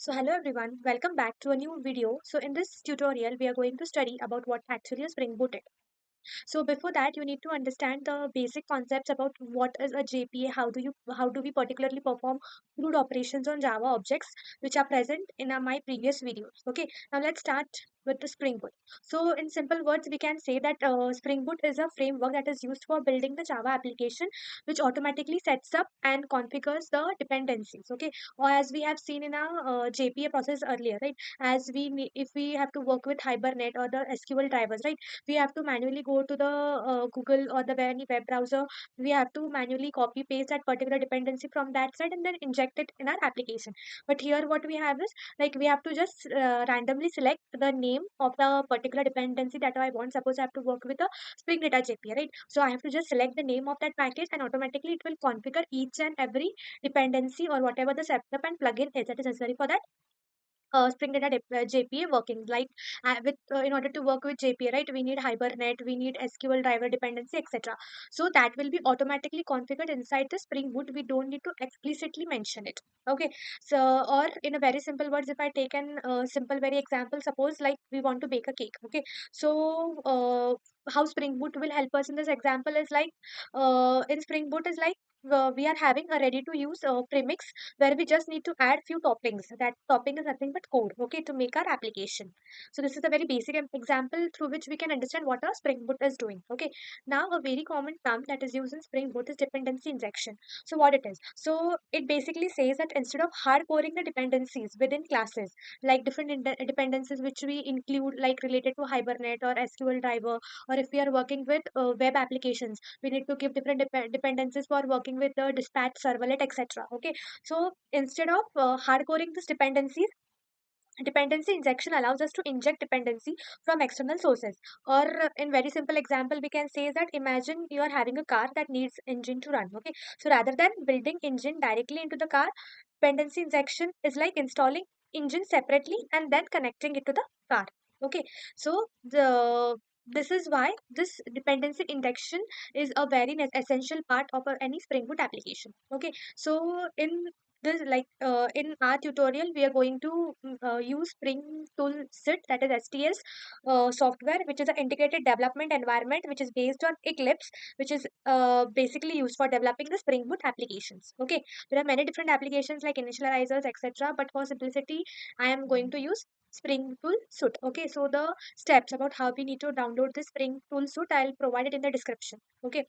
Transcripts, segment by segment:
So hello everyone, welcome back to a new video. So in this tutorial, we are going to study about what actually a Spring Boot is. So before that, you need to understand the basic concepts about what is a JPA, how do we particularly perform crude operations on Java objects which are present in my previous videos. Okay, now let's start with the Spring Boot. So in simple words, we can say that Spring Boot is a framework that is used for building the Java application, which automatically sets up and configures the dependencies. Okay, or as we have seen in our JPA process earlier, right? If we have to work with Hibernate or the SQL drivers, right? We have to manually go to the Google or the any web browser. We have to manually copy paste that particular dependency from that side and then inject it in our application. But here what we have is like we have to just randomly select the name of the particular dependency that I want. Suppose I have to work with a Spring Data JPA, right? So I have to just select the name of that package and automatically it will configure each and every dependency or whatever the setup and plugin is that is necessary for that Spring Data JPA working. Like with in order to work with JPA, right, we need Hibernate, we need SQL driver dependency, etc. So that will be automatically configured inside the Spring Boot. We don't need to explicitly mention it. Okay. So or in a very simple words, if I take an simple very example, suppose like we want to bake a cake. Okay. So how Spring Boot will help us in this example is like in Spring Boot is like we are having a ready to use premix where we just need to add few toppings. That topping is nothing but code, okay, to make our application. So this is a very basic example through which we can understand what a Spring Boot is doing. Okay. Now a very common term that is used in Spring Boot is dependency injection. So what it is? So it basically says that instead of hard coding the dependencies within classes, like different dependencies which we include like related to Hibernate or SQL driver, or if we are working with web applications, we need to give different dependencies for working with the dispatch servlet, etc. Okay. So instead of hard coding these dependencies, dependency injection allows us to inject dependency from external sources. Or in very simple example, we can say that imagine you are having a car that needs engine to run. Okay, so rather than building engine directly into the car, dependency injection is like installing engine separately and then connecting it to the car. Okay, so the this is why this dependency injection is a very essential part of any Spring Boot application. Okay, so in our tutorial we are going to use Spring Tool Sit, that is STS software, which is an integrated development environment which is based on Eclipse, which is basically used for developing the Spring Boot applications. Okay, there are many different applications like initializers, etc., but for simplicity I am going to use Spring Tool Suite. Okay, so the steps about how we need to download the Spring Tool Suite I'll provide it in the description. Okay,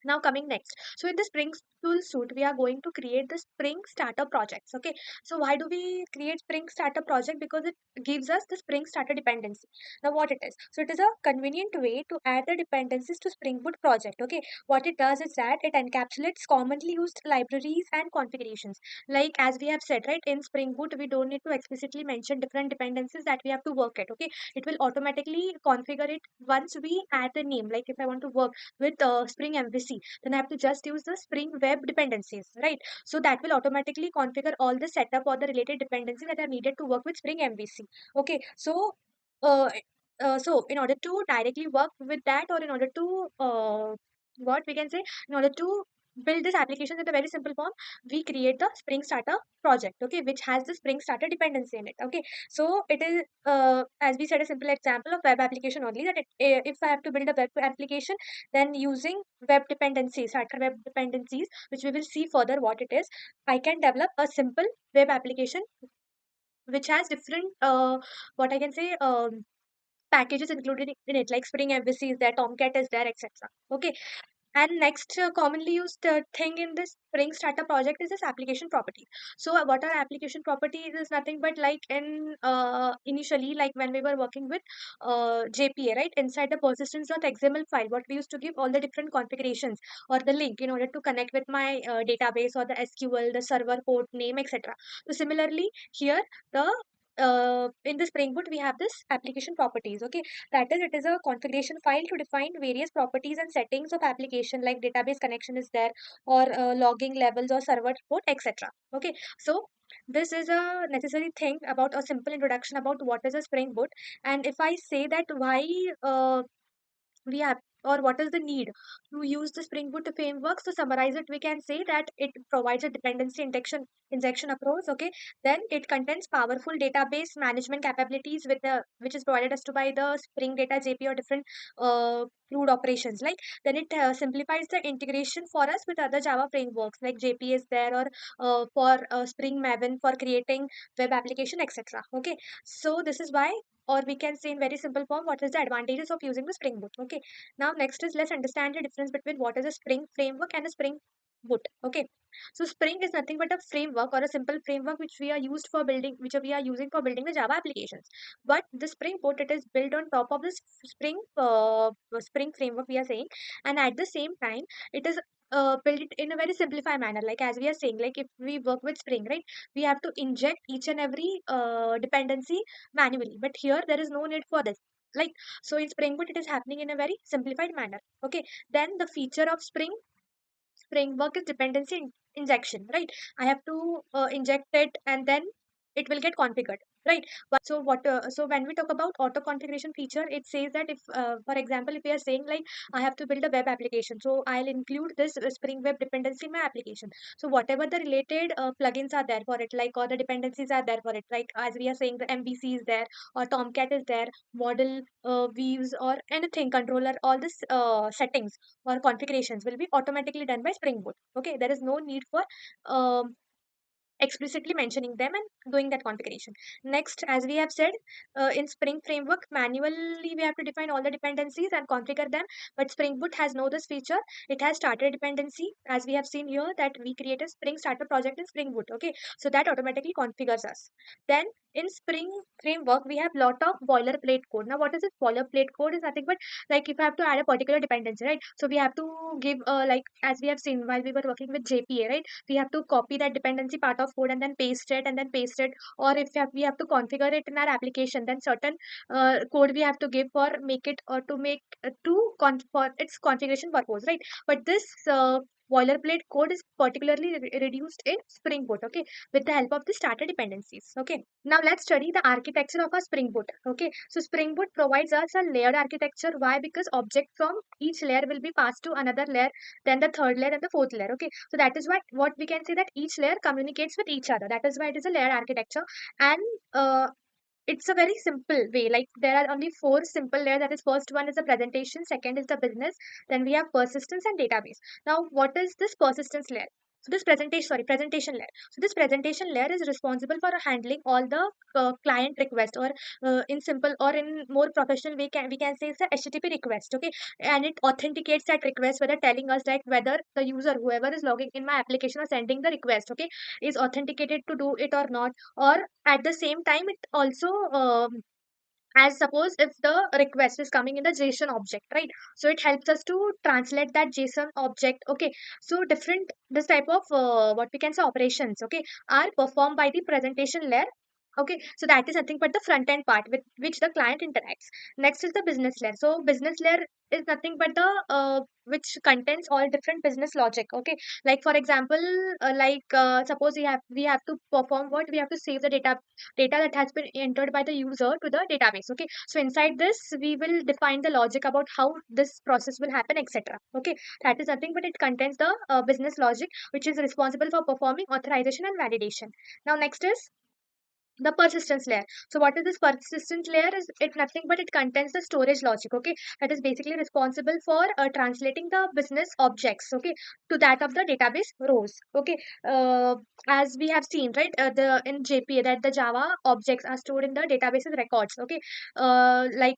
now coming next, so in the Spring Tool Suite we are going to create the Spring Starter projects. Okay, so why do we create Spring Starter project? Because it gives us the Spring Starter dependency. Now what it is, so it is a convenient way to add the dependencies to Spring Boot project. Okay, what it does is that it encapsulates commonly used libraries and configurations. Like as we have said, right, in Spring Boot we don't need to explicitly mention different dependencies that we have to work at. Okay, it will automatically configure it once we add the name. Like if I want to work with Spring MVC, then I have to just use the Spring Web dependencies, right? So that will automatically configure all the setup or the related dependencies that are needed to work with Spring MVC. Okay, so uh, so in order to directly work with that, or in order to what we can say, in order to build this application in a very simple form, we create the Spring Starter project, okay, which has the Spring Starter dependency in it. Okay, so it is as we said, a simple example of web application only, that if I have to build a web application, then using web dependencies, starter web dependencies, which we will see further what it is, I can develop a simple web application which has different what I can say packages included in it, like Spring MVC is there, Tomcat is there, etc. Okay, and next commonly used thing in this Spring Starter project is this application property. So what are application properties is nothing but like in initially, like when we were working with JPA, right? Inside the persistence.xml file, what we used to give all the different configurations or the link in order to connect with my database or the SQL, the server port name, etc. So similarly here the in the Spring Boot we have this application properties. Okay, that is, it is a configuration file to define various properties and settings of application, like database connection is there, or logging levels or server port, etc. Okay, so this is a necessary thing about a simple introduction about what is a Spring Boot. And if I say that why we have or what is the need to use the Spring Boot frameworks? To summarize it, we can say that it provides a dependency injection approach. Okay, then it contains powerful database management capabilities with the which is provided us to by the Spring Data JP or different crude operations. Like then it simplifies the integration for us with other Java frameworks like JP is there, or for Spring Maven for creating web application, etc. Okay, so this is why, or we can say in very simple form, what is the advantages of using the Spring Boot. Okay, now next is let's understand the difference between what is a Spring framework and a Spring Boot. Okay, so Spring is nothing but a framework or a simple framework which we are used for building, which we are using for building the Java applications. But the Spring Boot, it is built on top of this Spring framework we are saying, and at the same time it is built it in a very simplified manner. Like as we are saying, like if we work with Spring, right, we have to inject each and every dependency manually. But here there is no need for this. Like so in Spring Boot, it is happening in a very simplified manner. Okay. Then the feature of framework is dependency injection, right? I have to inject it and then it will get configured, right? But so what? So when we talk about auto configuration feature, it says that if, for example, if we are saying like I have to build a web application, so I'll include this Spring Web dependency in my application. So whatever the related plugins are there for it, like or the dependencies are there for it, like as we are saying, the MVC is there, or Tomcat is there, model views or anything controller, all this settings or configurations will be automatically done by Spring Boot. Okay, there is no need for um, explicitly mentioning them and doing that configuration. Next, as we have said, in Spring Framework, manually we have to define all the dependencies and configure them. But Spring Boot has no this feature. It has starter dependency, as we have seen here that we create a Spring starter project in Spring Boot. Okay, so that automatically configures us. Then in Spring Framework, we have lot of boilerplate code. Now, what is this boilerplate code? Is nothing but like if you have to add a particular dependency, right? So we have to give like as we have seen while we were working with JPA, right? We have to copy that dependency part of code and then paste it, or if we have to configure it in our application, then certain code we have to give for make it or to make for its configuration purpose, right? But this boilerplate code is particularly reduced in Spring Boot, okay, with the help of the starter dependencies. Okay, now let's study the architecture of a Spring Boot. Okay, so Spring Boot provides us a layered architecture. Why? Because object from each layer will be passed to another layer, then the third layer and the fourth layer. Okay, so that is what we can say, that each layer communicates with each other. That is why it is a layered architecture. And it's a very simple way. Like there are only four simple layers. That is, first one is the presentation, second is the business, then we have persistence and database. Now what is this persistence layer? So this presentation layer. So this presentation layer is responsible for handling all the client request, or in simple or in more professional way, we can say it's a HTTP request. Okay, and it authenticates that request, whether telling us that whether the user, whoever is logging in my application or sending the request, okay, is authenticated to do it or not. Or at the same time, it also as suppose if the request is coming in the JSON object, right? So it helps us to translate that JSON object. Okay, so different this type of what we can say operations, okay, are performed by the presentation layer. Okay, so that is nothing but the front end part with which the client interacts. Next is the business layer. So business layer is nothing but the which contains all different business logic. Okay, like for example, suppose we have to perform what we have to save the data that has been entered by the user to the database. Okay, so inside this we will define the logic about how this process will happen, etc. Okay, that is nothing but it contains the business logic which is responsible for performing authorization and validation. Now next is the persistence layer. So what is this persistence layer? Is it nothing but it contains the storage logic. Okay, that is basically responsible for translating the business objects, okay, to that of the database rows. Okay, uh, as we have seen, right, the in JPA that the Java objects are stored in the databases records. Okay, like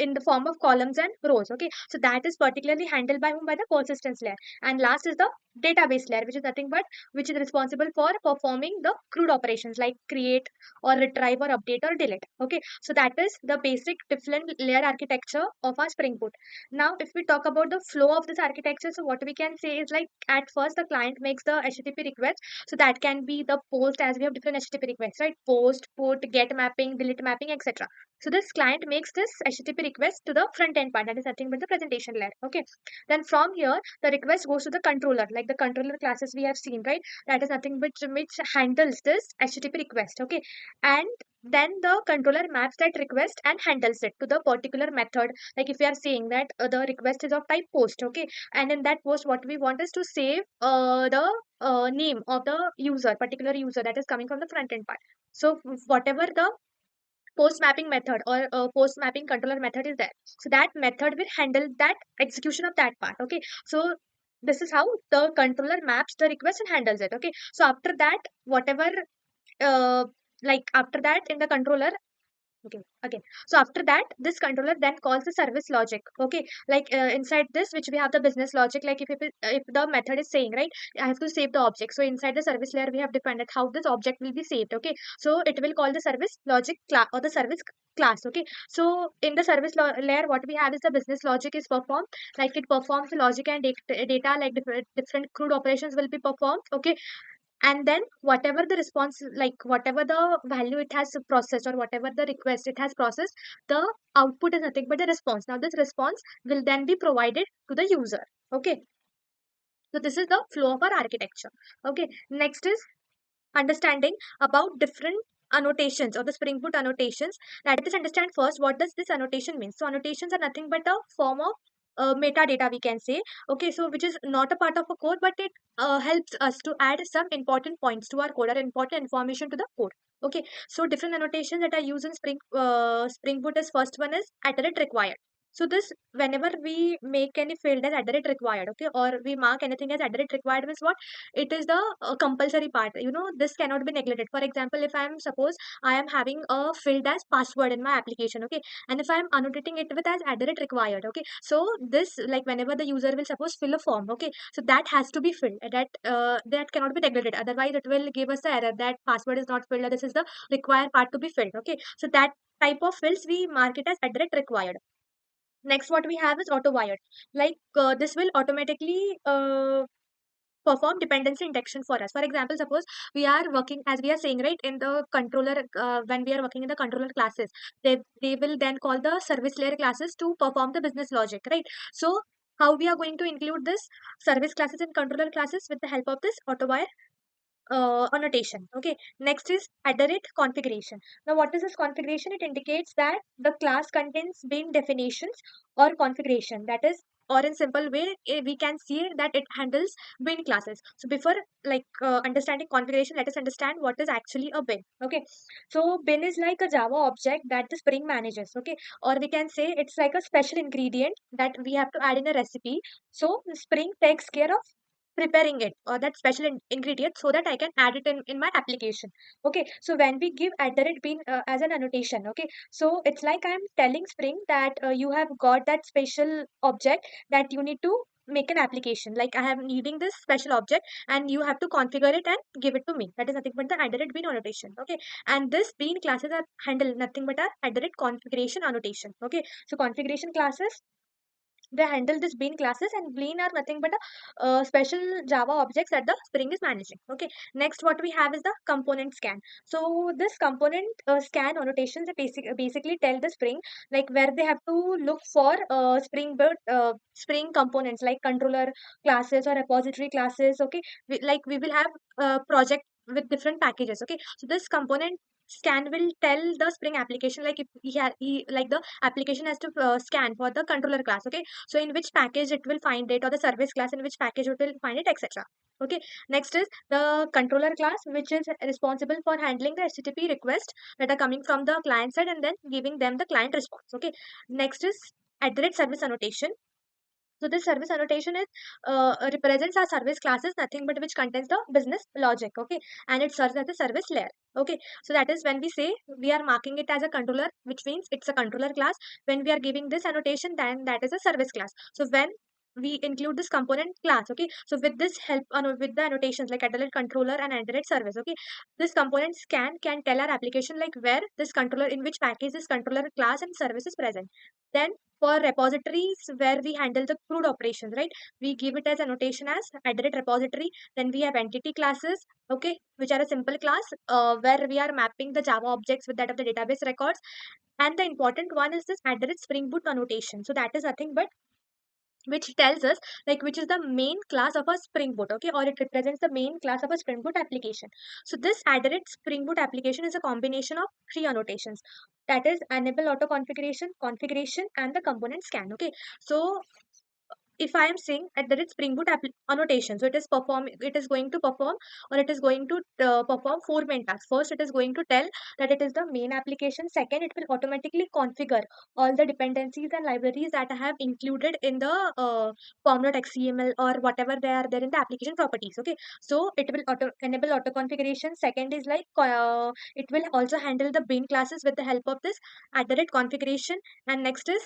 in the form of columns and rows. Okay, so that is particularly handled by whom? By the persistence layer. And last is the database layer, which is nothing but which is responsible for performing the crude operations like create or retrieve or update or delete. Okay, so that is the basic different layer architecture of our Spring Boot. Now if we talk about the flow of this architecture, so what we can say is like at first the client makes the HTTP request. So that can be the post, as we have different HTTP requests, right? Post, put, get mapping, delete mapping, etc. So this client makes this HTTP request to the front end part, that is nothing but the presentation layer. Okay, then from here the request goes to the controller, like the controller classes we have seen, right? That is nothing but which handles this HTTP request. Okay, and then the controller maps that request and handles it to the particular method. Like if we are saying that the request is of type post, okay, and in that post what we want is to save the name of the user, particular user that is coming from the front end part. So whatever the post mapping method or post mapping controller method is there, so that method will handle that execution of that part. Okay, so this is how the controller maps the request and handles it. Okay, so after that whatever uh, after that in the controller. Okay, again. So after that, this controller then calls the service logic. Okay, like inside this, which we have the business logic. Like if the method is saying, right, I have to save the object. So inside the service layer, we have defined how this object will be saved. Okay, so it will call the service logic class or the service class. Okay, so in the service layer, what we have is the business logic is performed. Like it performs the logic and data, like different crude operations will be performed. Okay, and then whatever the response, like whatever the value it has processed or whatever the request it has processed, the output is nothing but the response. Now this response will then be provided to the user. Okay, so this is the flow of our architecture. Okay, next is understanding about different annotations or the Spring Boot annotations. Let us understand first what does this annotation mean. So annotations are nothing but a form of metadata, we can say. Okay, so which is not a part of a code, but it helps us to add some important points to our code or important information to the code. Okay, so different annotations that are used in Spring Boot is first one is @required. So this, whenever we make any field as @required, okay, or we mark anything as @required means what? It is the compulsory part. You know, this cannot be neglected. For example, if I am suppose I am having a field as password in my application, okay, and if I am annotating it with as @required, okay, so this, like whenever the user will suppose fill a form, okay, so that has to be filled. That cannot be neglected. Otherwise, it will give us the error that password is not filled. Or this is the required part to be filled. Okay, so that type of fields we mark it as @required. Next, what we have is auto wired. Like this will automatically perform dependency injection for us. For example, suppose we are working, as we are saying, right, in the controller, when we are working in the controller classes, they will then call the service layer classes to perform the business logic, right? So how we are going to include this service classes and controller classes with the help of this auto wire annotation. Okay, next is configuration. Now what is this configuration? It indicates that the class contains bin definitions or configuration, that is, or in simple way we can see that it handles bin classes. So before understanding configuration, let us understand what is actually a bin. Okay, so bin is like a Java object that the Spring manages. Okay, or we can say it's like a special ingredient that we have to add in a recipe. So Spring takes care of preparing it or that special ingredient so that I can add it in my application. Okay, so when we give @bin as an annotation, okay, so it's like I'm telling Spring that you have got that special object that you need to make an application. Like I am needing this special object and you have to configure it and give it to me. That is nothing but the @bin annotation. Okay, and this bean classes are handle nothing but a configuration annotation. Okay, so configuration classes, they handle this bean classes, and bean are nothing but a special Java objects that the Spring is managing. Okay, next what we have is the component scan. So this component scan annotations are basically tell the Spring like where they have to look for Spring components like controller classes or repository classes. Okay, we will have a project with different packages. Okay, so this component scan will tell the Spring application like if like the application has to scan for the controller class. Okay, so in which package it will find it, or the service class in which package it will find it, etc. Okay, next is the controller class, which is responsible for handling the HTTP request that are coming from the client side and then giving them the client response. Okay, next is @service annotation. So this service annotation is represents our service classes, nothing but which contains the business logic. Okay, and it serves as a service layer. Okay, so that is when we say we are marking it as a controller, which means it's a controller class. When we are giving this annotation, then that is a service class. So when we include this component class. Okay, so with this help with the annotations like added controller and added service. Okay, this component scan can tell our application like where this controller, in which package this controller class and service is present. Then for repositories where we handle the CRUD operations, right, we give it as annotation as added repository. Then we have entity classes, okay, which are a simple class where we are mapping the Java objects with that of the database records. And the important one is this added Spring Boot annotation. So that is nothing but which tells us like which is the main class of a Spring Boot, okay, or it represents the main class of a Spring Boot application. So this added Spring Boot application is a combination of three annotations, that is enable auto configuration and the component scan. Okay, so if I am saying at that it's Spring Boot annotation, so it is going to perform, or it is going to perform four main tasks. First, it is going to tell that it is the main application. Second, it will automatically configure all the dependencies and libraries that I have included in the form.xml or whatever they are there in the application properties. Okay, so it will enable auto configuration. Second is like it will also handle the bin classes with the help of this added configuration. And next is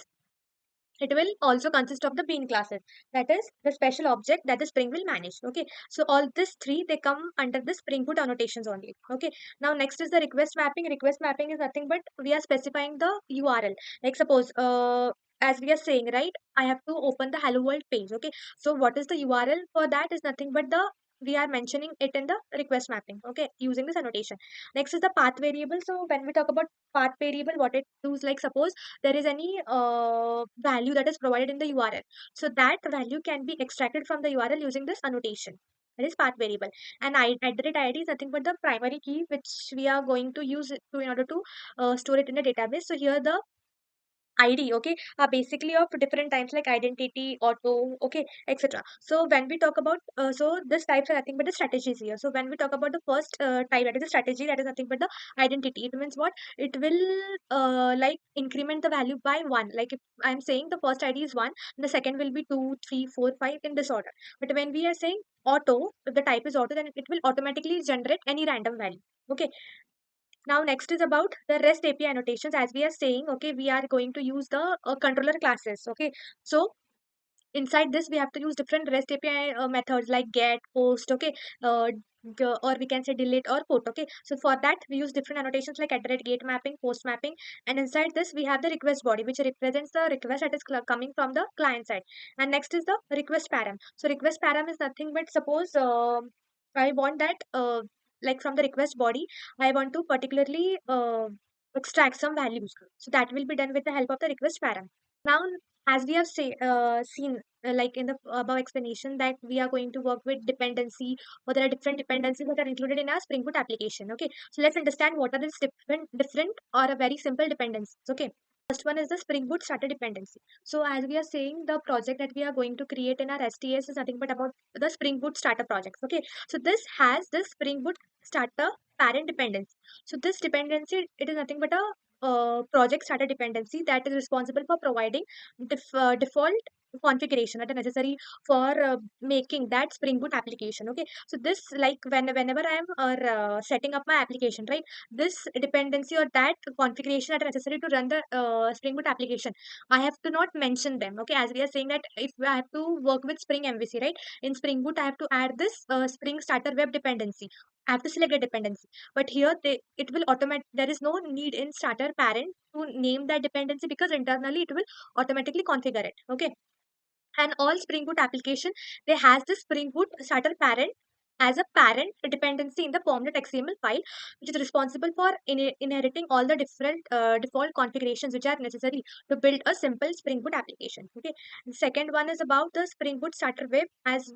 it will also consist of the bean classes, that is the special object that the Spring will manage. Okay, so all these three, they come under the Spring Boot annotations only. Okay, now next is the request mapping. Request mapping is nothing but we are specifying the URL. Like suppose as we are saying, right, I have to open the hello world page. Okay, so what is the URL for that is nothing but the we are mentioning it in the request mapping, okay, using this annotation. Next is the path variable. So when we talk about path variable, what it does, like suppose there is any value that is provided in the URL. So that value can be extracted from the URL using this annotation. That is path variable. And added ID is nothing but the primary key which we are going to use it to in order to store it in the database. So here the ID, okay, are basically of different types like identity, auto, okay, etc. So when we talk about, so this types are nothing but the strategies here. So when we talk about the first type, that is a strategy, that is nothing but the identity. It means what? It will like increment the value by one. Like if I'm saying the first ID is one, the second will be two, three, four, five in this order. But when we are saying auto, if the type is auto, then it will automatically generate any random value. Okay, now next is about the REST API annotations. As we are saying, okay, we are going to use the controller classes. Okay, so inside this we have to use different REST API methods like get, post, okay, or we can say delete or put. Okay, so for that we use different annotations like get mapping, post mapping, and inside this we have the request body which represents the request that is coming from the client side. And next is the request param. So request param is nothing but suppose I want that like from the request body I want to particularly extract some values. So that will be done with the help of the request param. Now, as we have seen, like in the above explanation, that we are going to work with dependency, or there are different dependencies that are included in our Spring Boot application. Okay, so let's understand what are these different or a very simple dependencies. Okay, first one is the Spring Boot starter dependency. So as we are saying, the project that we are going to create in our STS is nothing but about the Spring Boot starter projects. Okay, so this has the Spring Boot starter parent dependency. So this dependency, it is nothing but a project starter dependency that is responsible for providing default configuration that are necessary for making that Spring Boot application. Okay, so this like whenever I am setting up my application, right, this dependency or that configuration that are necessary to run the Spring Boot application, I have to not mention them. Okay, as we are saying that if I have to work with Spring MVC, right, in Spring Boot I have to add this Spring Starter Web dependency. I have to select a dependency, but here it will automate. There is no need in starter parent to name that dependency because internally it will automatically configure it. Okay, and all Spring Boot application, they has the Spring Boot starter parent as a parent dependency in the pom.xml file, which is responsible for inheriting all the different default configurations which are necessary to build a simple Spring Boot application. Okay, the second one is about the Spring Boot starter web. As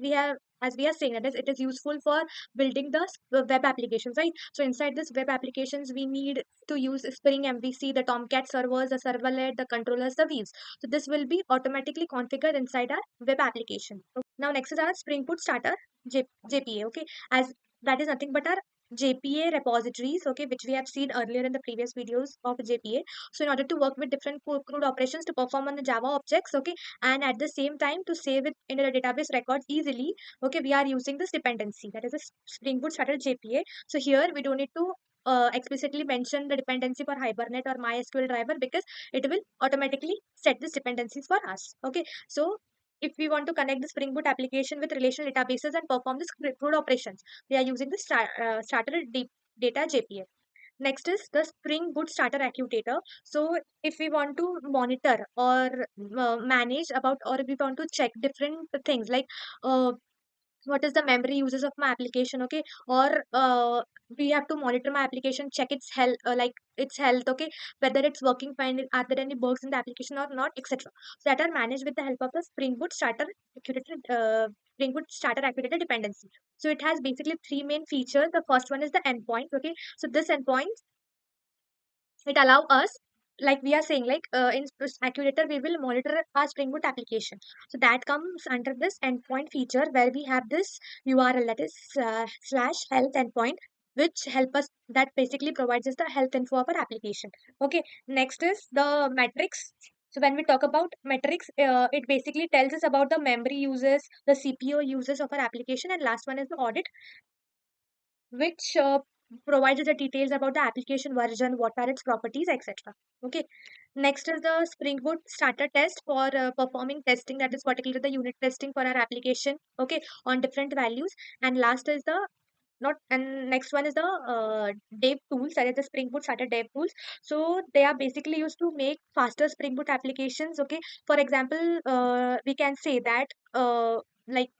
we are saying that it is useful for building the web applications, right? So inside this web applications we need to use Spring MVC, the Tomcat servers, the servlet, the controllers, the views. So this will be automatically configured inside our web application. Now next is our Spring Boot starter JPA. Okay, as that is nothing but our JPA repositories, okay, which we have seen earlier in the previous videos of JPA. So in order to work with different CRUD operations to perform on the Java objects, okay, and at the same time to save it in the database records easily, okay, we are using this dependency, that is a Spring Boot starter JPA. So here we don't need to explicitly mention the dependency for Hibernate or MySQL driver because it will automatically set these dependencies for us. Okay, so if we want to connect the Spring Boot application with relational databases and perform the script operations, we are using the starter data JPA. Next is the Spring Boot Starter Accutator. So if we want to monitor or manage about, or if we want to check different things like uh, what is the memory uses of my application, okay, or we have to monitor my application, check its health, like its health, okay, whether it's working fine, are there any bugs in the application or not, etc. So that are managed with the help of the Spring Boot Starter Accurator dependency. So it has basically three main features. The first one is the endpoint, okay. So this endpoint, it allow us, like we are saying, like in accurator we will monitor our Spring Boot application. So that comes under this endpoint feature, where we have this URL, that is slash health endpoint, which help us, that basically provides us the health info of our application. Okay, next is the metrics. So when we talk about metrics, it basically tells us about the memory uses, the CPU uses of our application, and last one is the audit, which provides the details about the application version, what are its properties, etc. Okay. Next is the Spring Boot starter test for performing testing, that is particularly the unit testing for our application. Okay, on different values. And last is the not and next one is the dev tools, that is the Spring Boot starter dev tools. So they are basically used to make faster Spring Boot applications. Okay, for example, we can say that like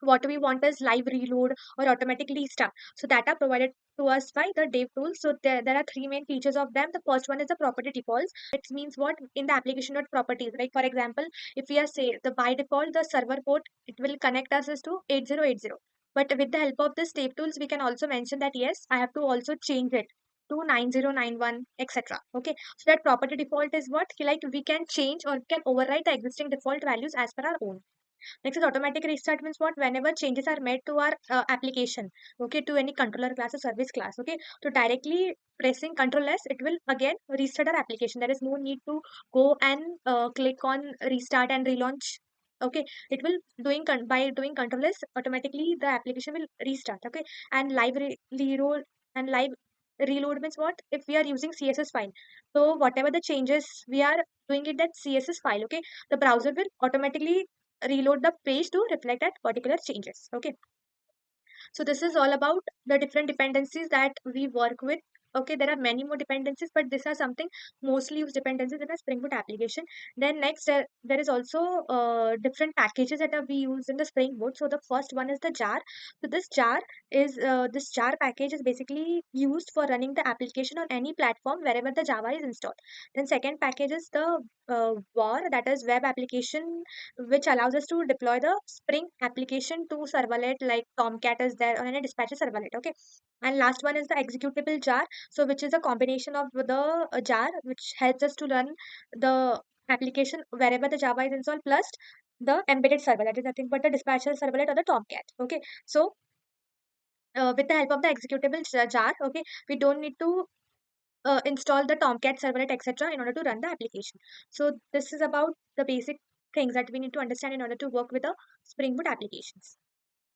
what we want is live reload or automatically restart. So that are provided to us by the dev tools. So there are three main features of them. The first one is the property defaults. It means what in the application dot properties. Like for example, if we are say the by default the server port, it will connect us to 8080. But with the help of this dev tools, we can also mention that yes, I have to also change it to 9091, etc. Okay, so that property default is what, like we can change or we can override the existing default values as per our own. Next is automatic restart, means what, whenever changes are made to our application, okay, to any controller class or service class, okay, so directly pressing Control S, it will again restart our application. There is no need to go and click on restart and relaunch. Okay, it will by doing Control S, automatically the application will restart. Okay, and reload and live reload means what, if we are using CSS file, so whatever the changes we are doing in that CSS file, okay, the browser will automatically reload the page to reflect that particular changes. Okay, so this is all about the different dependencies that we work with. Okay, there are many more dependencies, but these are something mostly used dependencies in a Spring Boot application. Then next, there is also different packages that are we use in the Spring Boot. So the first one is the jar. So this jar package is basically used for running the application on any platform wherever the Java is installed. Then second package is the WAR, that is web application, which allows us to deploy the Spring application to serverlet, like Tomcat is there on any dispatcher serverlet. Okay, and last one is the executable jar, so which is a combination of the jar, which helps us to run the application wherever the Java is installed, plus the embedded server, that is nothing but the dispatcher serverlet or the Tomcat. Okay, so with the help of the executable jar, okay, we don't need to install the Tomcat servlet, etc., in order to run the application. So this is about the basic things that we need to understand in order to work with the Spring Boot applications.